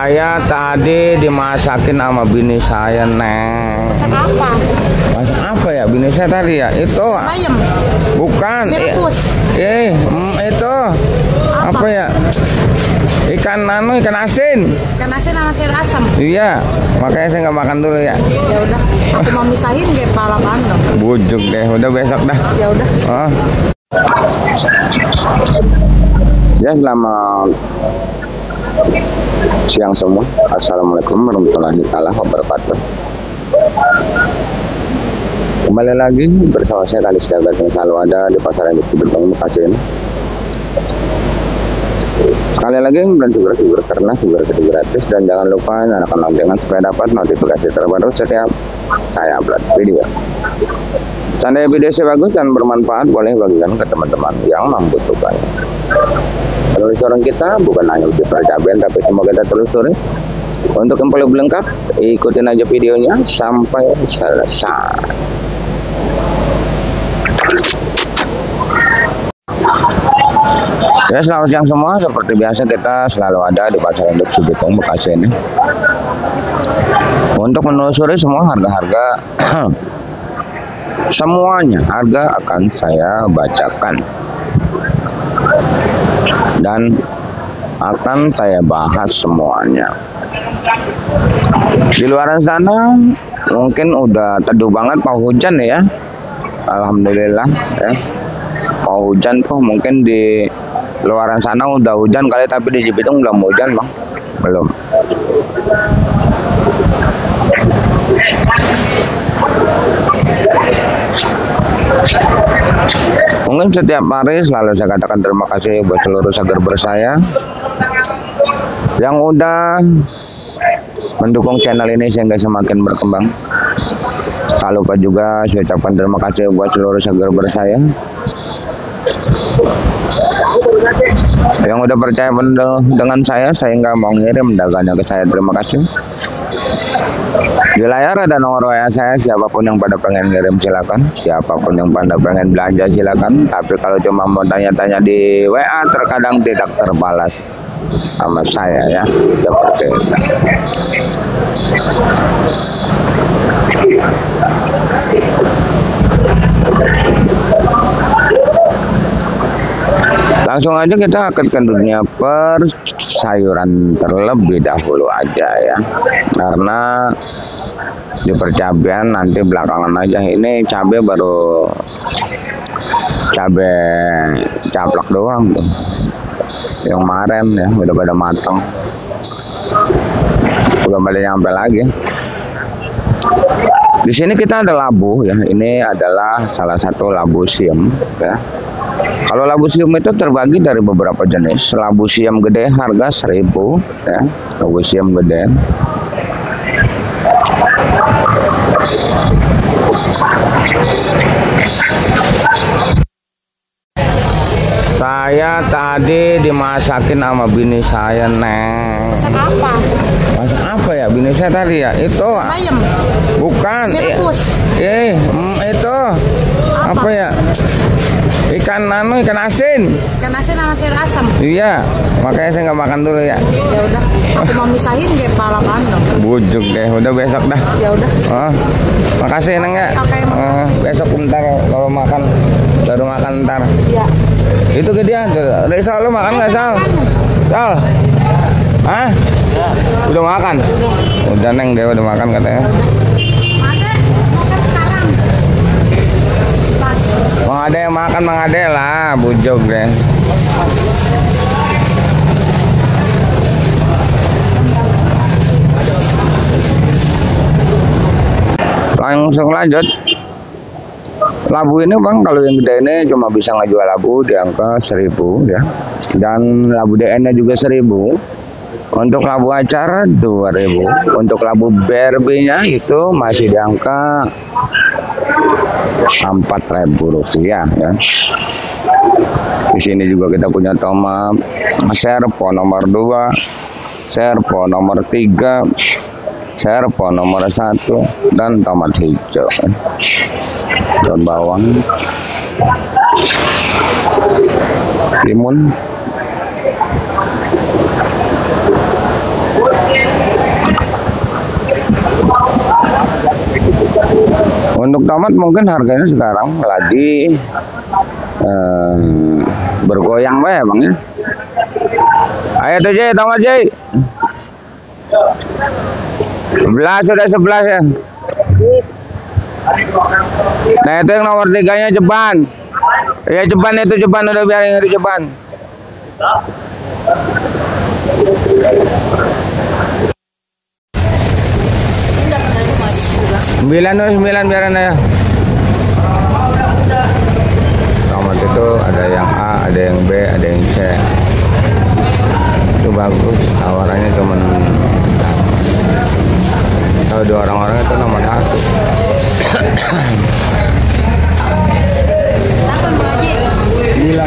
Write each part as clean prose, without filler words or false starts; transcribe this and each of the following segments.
Saya tadi dimasakin sama bini saya, Neng. Masak apa? Masak apa ya bini saya tadi ya? Itu Bayam. bukan. Direbus. Itu apa ya? Ikan asin. Ikan asin sama sayur asam. Iya, makanya saya nggak makan dulu ya. Ya udah, aku mau misahin kayak pala bandeng. Bujuk deh, udah besok dah. Ya udah. Oh. Ya, selamat siang semua. Assalamualaikum warahmatullahi wabarakatuh. Kembali lagi bersama saya Kalis Dagat yang selalu ada di pasar induk Cibetong Bekasi ini. Sekali lagi berhenti karena figur gratis, dan jangan lupa nyalakan loncengnya supaya dapat notifikasi terbaru setiap saya upload video. Seandainya video saya bagus dan bermanfaat, boleh bagikan ke teman-teman yang membutuhkannya. Penelusuran kita bukan hanya uji percabuan, tapi semua kita telusuri. Untuk info lebih lengkap, ikutin aja videonya sampai selesai. Ya, selamat siang semua. Seperti biasa kita selalu ada di pasar induk Cibetong Bekasi ini untuk menelusuri semua harga-harga. Semuanya harga akan saya bacakan dan akan saya bahas semuanya. Di luar sana mungkin udah teduh banget, mau hujan ya. Alhamdulillah ya. Mau hujan tuh, mungkin di luaran sana udah hujan kali, tapi di Cibetong belum hujan, Bang. Belum. Mungkin setiap hari selalu saya katakan terima kasih buat seluruh subscriber saya yang udah mendukung channel ini sehingga semakin berkembang. Tak lupa juga saya ucapkan terima kasih buat seluruh subscriber saya yang udah percaya dengan saya sehingga mau ngirim dagangannya ke saya. Terima kasih. Di layar ada nomor WA saya, siapapun yang pada pengen ngirim silakan, siapapun yang pada pengen belanja silakan. Tapi kalau cuma mau tanya-tanya di WA terkadang tidak terbalas sama saya ya, seperti itu. Langsung aja kita ke dunia persayuran terlebih dahulu aja ya, karena di percabean nanti belakangan aja. Ini cabai baru cabai caplak doang tuh, yang kemarin ya udah pada matang, belum pada nyampe lagi. Di sini kita ada labu ya, ini adalah salah satu labu siam ya. Kalau labu siam itu terbagi dari beberapa jenis. Labu siam gede harga 1.000 ya, labu siam gede. Saya tadi dimasakin sama bini saya, Neng. Masak apa? Masak apa ya bini saya tadi ya? Itu Bayam. bukan. Direbus. Itu apa ya? Ikan asin. Ikan asin sama sayur asam. Iya, makanya saya nggak makan dulu ya. Ya udah, aku mau misahin kayak pala bandeng. Bujuk deh, udah besok dah. Ya udah. Oh, makasih Neng ya. Besok bentar kalau makan, baru makan ntar. Ya. Itu gedean tuh. Sal, lu makan nggak Sal? Sal? Hah? Udah makan? Udah Neng, dia udah makan katanya. Mang Ade yang makan, Mang Ade lah, bujuk deh. Langsung lanjut. Labu ini Bang, kalau yang gede ini cuma bisa ngejual labu di angka 1.000 ya. Dan labu DN-nya juga 1.000. Untuk labu acar 2.000. Untuk labu BRB-nya itu masih di angka 4.000 rupiah ya. Di sini juga kita punya tomat serpo nomor 2, serpo nomor 3, serpo nomor 1, dan tomat hijau. Daun bawang, timun, Untuk tomat mungkin harganya sekarang lagi bergoyang ya bang ya. Ayo tuh Jay, tomat Jay. 11 sudah 11 ya. Nah itu yang nomor 3-nya Jeban. Ya Jeban itu Jeban, udah biar yang di Jeban. Sembilan biaran ya. Tomat itu ada yang A, ada yang B, ada yang C. Itu bagus, tawarannya cuman kalau di orang-orang itu nomor 1. Gila.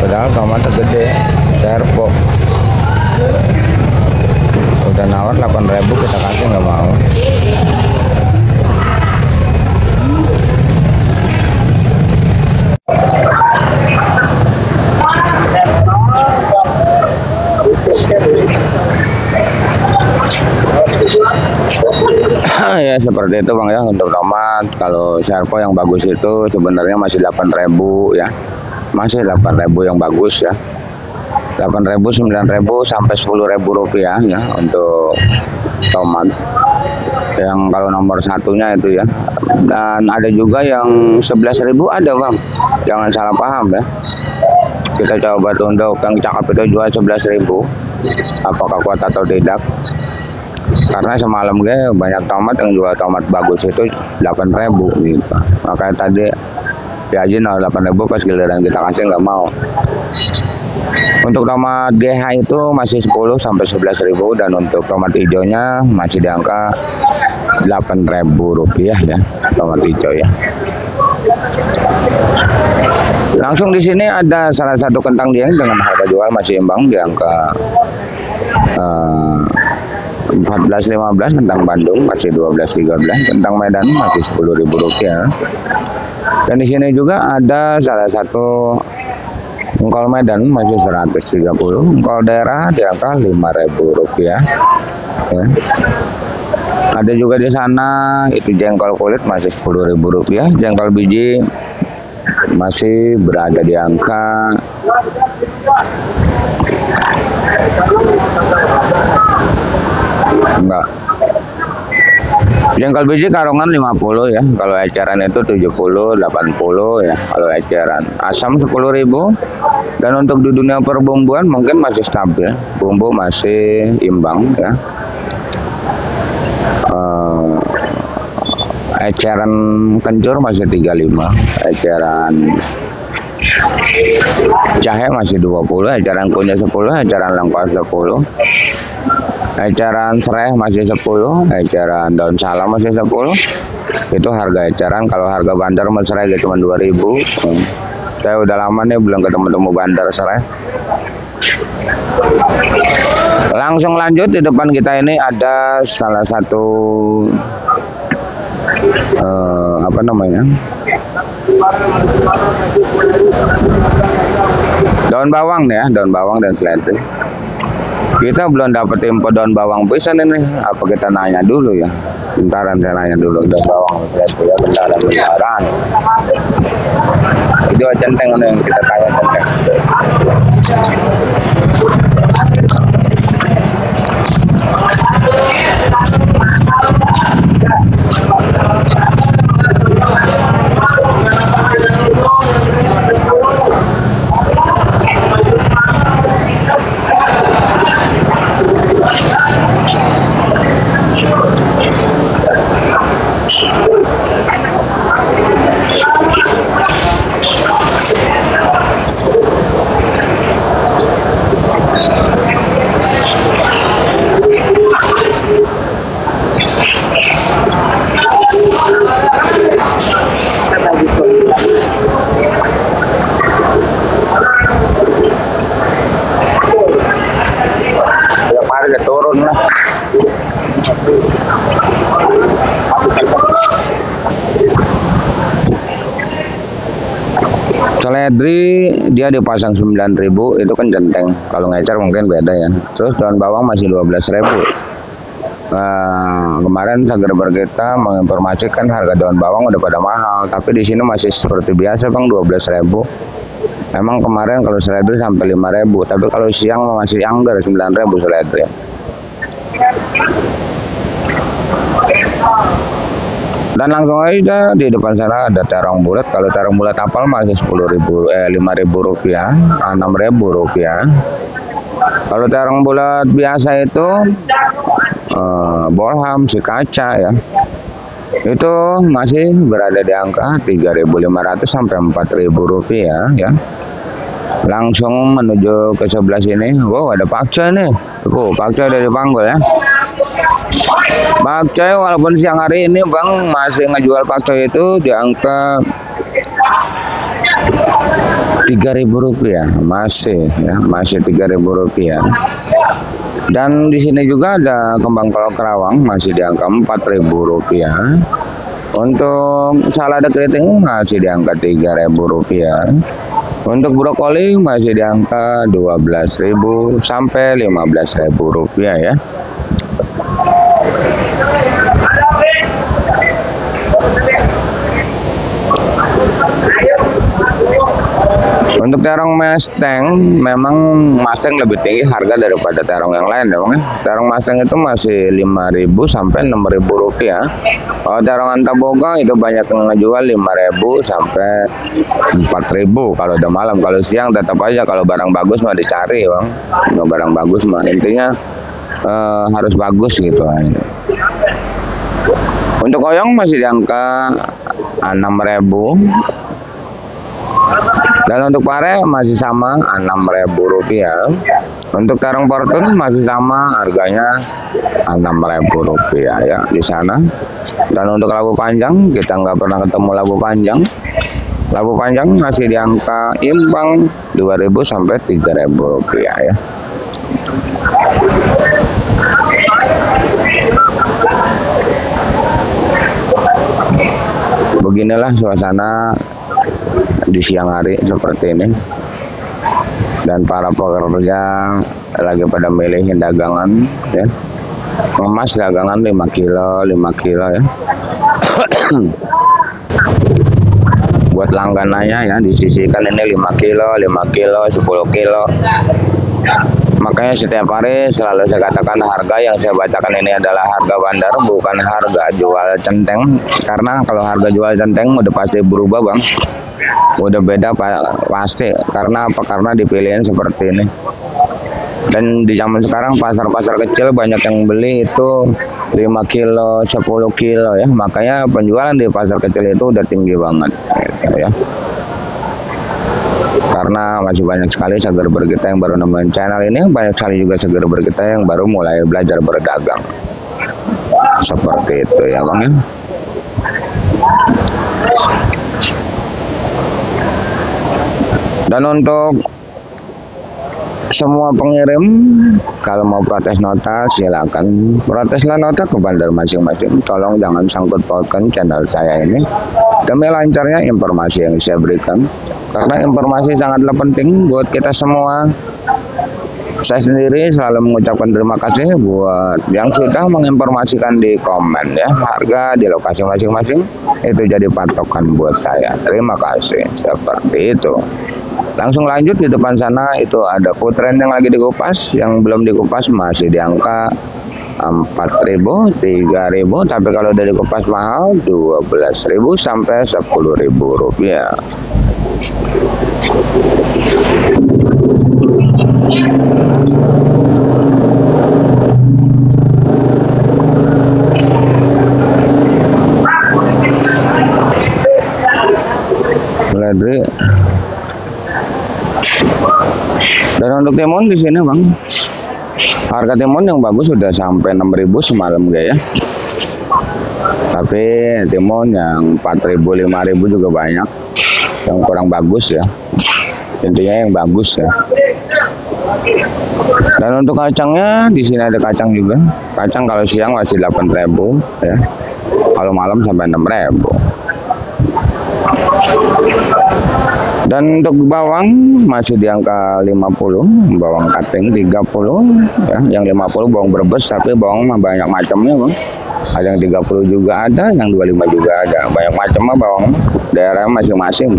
Padahal tomatnya gede, serpo. Udah nawar 8.000 kita kasih nggak mau. Ya seperti itu bang ya untuk tomat. Kalau serpo yang bagus itu sebenarnya masih 8.000 ya, masih 8.000 yang bagus ya, 8.000, 9.000 sampai 10.000 rupiah ya untuk tomat. Yang kalau nomor satunya itu ya, dan ada juga yang 11.000 ada bang, jangan salah paham ya. Kita coba untuk yang cakep itu jual 11.000, apakah kuat atau tidak? Karena semalam gue banyak tomat yang jual tomat bagus itu 8.000 gitu. Makanya tadi diajin 8.000 pas giliran kita kasih nggak mau. Untuk tomat GH itu masih 10 sampai 11.000 dan untuk tomat hijaunya masih di angka 8.000 rupiah ya, tomat hijau ya. Langsung di sini ada salah satu kentang dieng dengan harga jual masih imbang di angka 14.15, kentang Bandung masih 12.13, kentang Medan masih 10.000 rupiah. Dan di sini juga ada salah satu engkol Medan masih 130, engkol daerah di angka 5.000 rupiah. Ya. Ada juga di sana itu jengkol kulit masih 10.000 rupiah, jengkol biji masih berada di angka enggak. Jengkol biji karongan 50 ya, kalau eceran itu 70, 80 ya, kalau eceran. Asam 10.000. Dan untuk di dunia perbumbuan mungkin masih stabil, bumbu masih imbang ya. Eceran kencur masih 35, eceran jahe masih 20, eceran kunyit 10, eceran lengkuas 10, eceran serai masih 10, eceran daun salam masih 10. Itu harga eceran. Kalau harga bandar serai cuma 2.000. Saya udah lama nih belum ketemu bandar serai. Langsung lanjut, di depan kita ini ada salah satu apa namanya, daun bawang ya, daun bawang dan seledri. Kita belum dapat info daun bawang pisan ini. Apa kita nanya dulu ya? Bentaran saya nanya dulu daun bawang itu ya, bentaran. Itu centeng yang kita tanya centeng. Harga turun lah. Seledri dia dipasang 9.000, itu kan centeng. Kalau ngecer mungkin beda ya. Terus daun bawang masih 12.000. Kemarin Sagerber kita menginformasikan harga daun bawang udah pada mahal, tapi di sini masih seperti biasa Bang, 12.000. Memang kemarin kalau seledri sampai 5.000, tapi kalau siang masih anggar 9.000 seledri. Dan langsung aja di depan sana ada terong bulat. Kalau terong bulat apal masih 5.000 rupiah, 6.000 rupiah. Kalau terong bulat biasa itu bolham si kaca ya, itu masih berada di angka 3.500 sampai 4.000 rupiah ya. Langsung menuju ke sebelah sini. Wow, ada pakcoy nih. Tuh, pakcoy dari Panggul ya. Pakcoy walaupun siang hari ini Bang masih ngejual pakcoy itu di angka 3.000 rupiah, masih ya, masih 3.000 rupiah. Dan di sini juga ada kembang kerawang masih di angka 4.000 rupiah. Untuk salada keriting masih di angka 3.000 rupiah. Untuk brokoli masih di angka 12.000 sampai 15.000 rupiah ya. Untuk terong mustang, memang mustang lebih tinggi harga daripada terong yang lain dong ya. Terong mustang itu masih 5.000 sampai 6.000 rupiah. Kalau terong antaboga itu banyak yang ngejual 5.000 sampai 4.000 kalau udah malam. Kalau siang tetap aja kalau barang bagus mah dicari Bang. Kalau barang bagus mah intinya harus bagus gitu. Untuk oyong masih di angka 6.000. Dan untuk pare masih sama 6.000 rupiah. Untuk terong fortune masih sama harganya 6.000 rupiah ya di sana. Dan untuk labu panjang kita nggak pernah ketemu labu panjang. Labu panjang masih di angka imbang 2.000 sampai 3.000 rupiah ya. Beginilah suasana di siang hari seperti ini. Dan para pekerja lagi pada milihin dagangan ya. Ngemas dagangan 5 kilo ya. Buat langganannya ya disisihkan ini 5 kilo, 10 kilo. Makanya setiap hari selalu saya katakan harga yang saya bacakan ini adalah harga bandar, bukan harga jual centeng. Karena kalau harga jual centeng udah pasti berubah Bang. Udah beda pasti. Karena apa? Karena dipilihin seperti ini. Dan di zaman sekarang pasar-pasar kecil banyak yang beli itu 5 kilo, 10 kilo ya. Makanya penjualan di pasar kecil itu udah tinggi banget gitu, ya. Karena masih banyak sekali Sagerber kita yang baru nemuin channel ini, banyak sekali juga Sagerber kita yang baru mulai belajar berdagang. Seperti itu ya Bang ya. Dan untuk semua pengirim, kalau mau protes nota silakan proteslah nota ke bandar masing-masing. Tolong jangan sangkut pautkan channel saya ini demi lancarnya informasi yang saya berikan, karena informasi sangatlah penting buat kita semua. Saya sendiri selalu mengucapkan terima kasih buat yang sudah menginformasikan di komen ya. Harga di lokasi masing-masing itu jadi patokan buat saya. Terima kasih. Seperti itu. Langsung lanjut di depan sana itu ada Putren yang lagi dikupas. Yang belum dikupas masih di angka 4.000, 3.000, tapi kalau udah dikupas mahal 12.000 sampai 10.000 rupiah. Ledri. Dan untuk timun di sini bang, harga timun yang bagus sudah sampai 6.000 semalam ya. Tapi timun yang 4.000, 5.000 juga banyak. Yang kurang bagus ya. Intinya yang bagus ya. Dan untuk kacangnya di sini ada kacang juga. Kacang kalau siang masih 8.000 ya. Kalau malam sampai 6.000. Dan untuk bawang masih di angka 50, bawang kating 30 ya. Yang 50 bawang Brebes, tapi bawang mah banyak macamnya bang. Ada yang 30 juga ada, yang 25 juga ada. Banyak macamnya bawang, daerah masing-masing.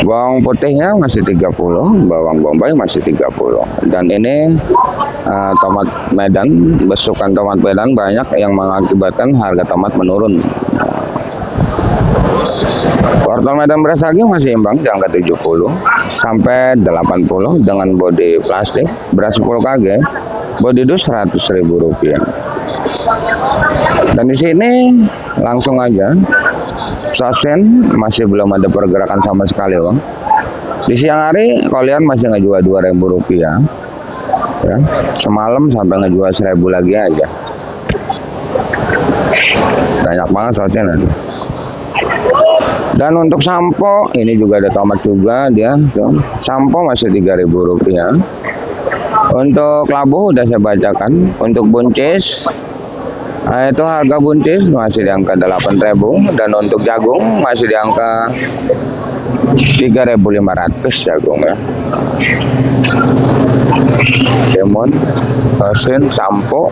Bawang putihnya masih 30, bawang bombay masih 30. Dan ini tomat Medan, besukan tomat Medan banyak yang mengakibatkan harga tomat menurun. Wortel Medan beras lagi masih imbang di angka 70 sampai 80 dengan bodi plastik. Beras 10 kg, bodi dus 100.000 rupiah. Dan di sini langsung aja, sosen masih belum ada pergerakan sama sekali bang. Di siang hari kalian masih ngejual 2.000 rupiah ya. Semalam sampai ngejual 1.000 lagi aja. Banyak banget sosen nanti. Dan untuk sampo ini juga ada tomat juga dia tuh. Sampo masih 3.000 rupiah. Untuk labu udah saya bacakan. Untuk buncis, nah itu harga buncis masih di angka 8.000. Dan untuk jagung masih di angka 3.500 jagung ya. Timun, sosen, sampo,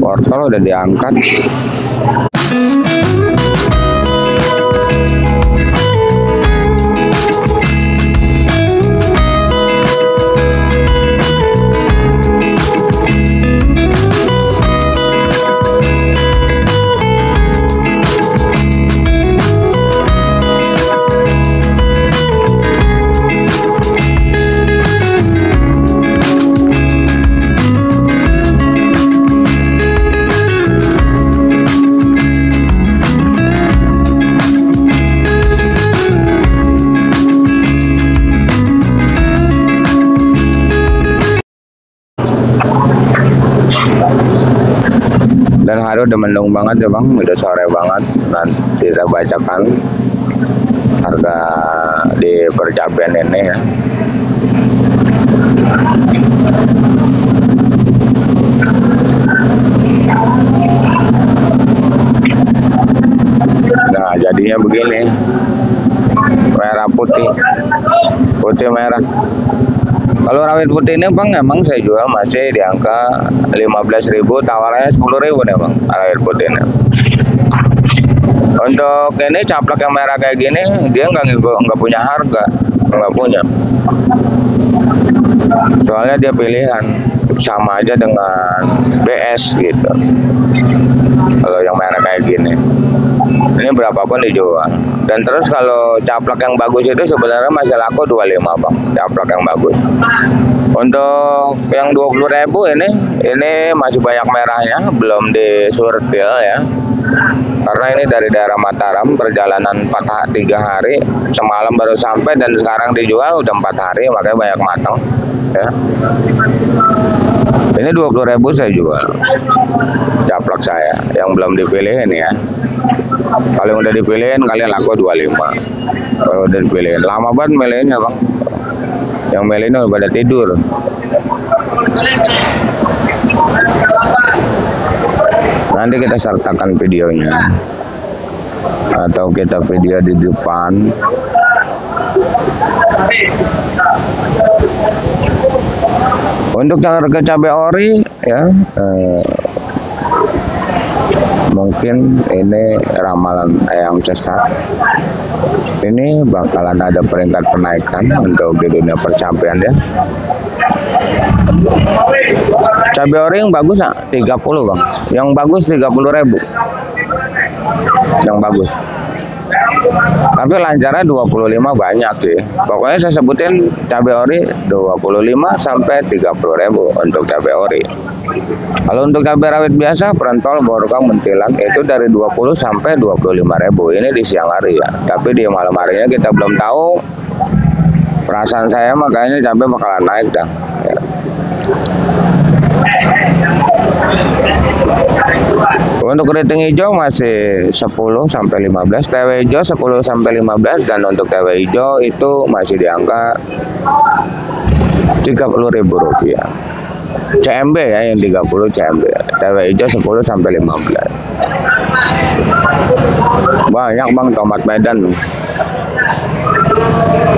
wortel udah diangkat. Dan hari udah mendung banget ya bang, udah sore banget. Nanti kita bacakan harga di percapian ini ya. Nah jadinya begini, merah putih, putih merah. Kalau rawit putih ini bang, emang saya jual masih di angka 15.000, tawarannya 10.000 nih bang, rawit putih ini. Untuk ini caplak yang merah kayak gini, dia nggak punya harga, nggak punya. Soalnya dia pilihan, sama aja dengan BS gitu. Kalau yang merah kayak gini, ini berapapun dijual. Dan terus kalau caplak yang bagus itu sebenarnya masih laku 25 bang, caplak yang bagus. Untuk yang 20.000 ini masih banyak merahnya, belum disurtil ya. Karena ini dari daerah Mataram, perjalanan 3 hari, semalam baru sampai dan sekarang dijual udah 4 hari, makanya banyak matang ya. Ini 20.000 saya jual caplak saya yang belum dipilihin ya. Kalau udah dipilihin kalian laku 25. Kalau udah dipilihin lama banget milihnya bang. Yang milihnya udah pada tidur. Nanti kita sertakan videonya. atau kita video di depan. Untuk harga cabai ori ya, mungkin ini ramalan yang sesat. Ini bakalan ada peringkat penaikan untuk di dunia percabean ya. Cabai ori yang bagus 30 bang, yang bagus 30.000, yang bagus. Tapi lancarnya 25 banyak sih. Pokoknya saya sebutin cabai ori 25 sampai 30.000 untuk cabai ori. Kalau untuk cabai rawit biasa, perantol, borokang, mentilan itu dari 20 sampai 25.000. Ini di siang hari ya. Tapi di malam harinya kita belum tahu. Perasaan saya makanya cabai bakalan naik dah. Ya. Untuk keriting hijau masih 10 sampai 15, tewe hijau 10 sampai 15, dan untuk tewe hijau itu masih di angka Rp30.000. CMB ya, yang 30 CMB. Tewe hijau 10 sampai 15. Banyak bang tomat Medan.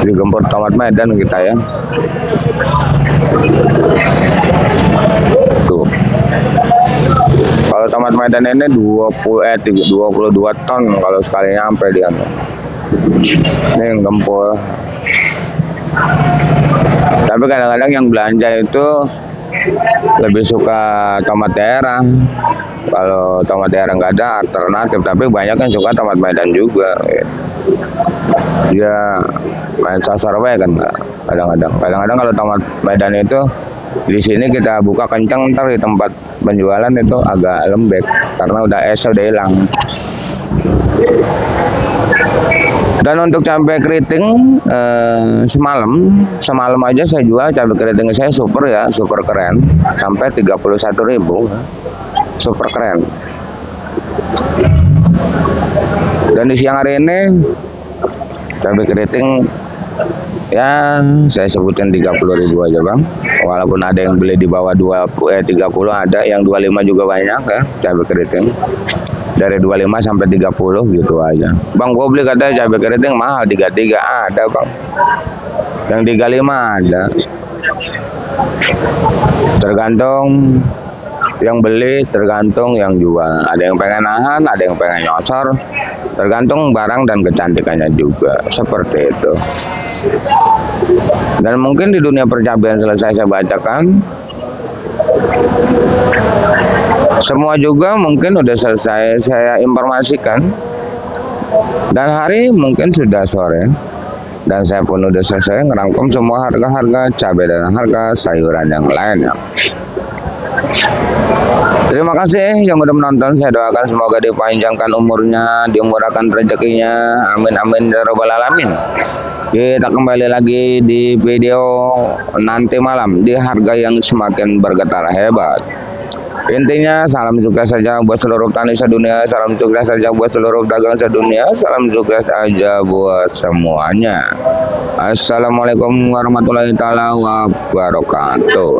Digempur tomat Medan kita ya. Tuh. Kalau tomat Medan ini 22 ton kalau sekalinya sampai dia. Ini yang gempur. Tapi kadang-kadang yang belanja itu lebih suka tomat daerah. Kalau tomat daerah nggak ada alternatif, tapi banyak yang suka tomat Medan juga. Dia main sasar kan kadang-kadang kalau tomat Medan itu di sini kita buka kencang, ntar di tempat penjualan itu agak lembek karena udah udah hilang. Dan untuk cabai keriting semalam aja saya jual cabai keriting saya super ya, super keren, sampai 31.000, super keren. Dan di siang hari ini cabai keriting ya saya sebutin 30.000 aja bang, walaupun ada yang beli di bawah 30, ada yang 25 juga banyak ya cabai keriting. Dari 25 sampai 30 gitu aja. Bang, gua beli katanya cabai keriting mahal, 33 ada bang. Yang 35 ada. Tergantung yang beli, tergantung yang jual. Ada yang pengen nahan, ada yang pengen nyosor. Tergantung barang dan kecantikannya juga. Seperti itu. Dan mungkin di dunia percabean selesai saya bacakan. Semua juga mungkin udah selesai saya informasikan. Dan hari mungkin sudah sore. Dan saya pun udah selesai ngerangkum semua harga-harga cabai dan harga sayuran yang lainnya. Terima kasih yang udah menonton. Saya doakan semoga dipanjangkan umurnya, dimurahkan rezekinya. Amin amin ya rabbal alamin. Kita kembali lagi di video nanti malam di harga yang semakin bergetar hebat. Intinya salam sukses saja buat seluruh petani sedunia, salam sukses saja buat seluruh dagang sedunia, salam sukses aja buat semuanya. Assalamualaikum warahmatullahi taala wabarakatuh.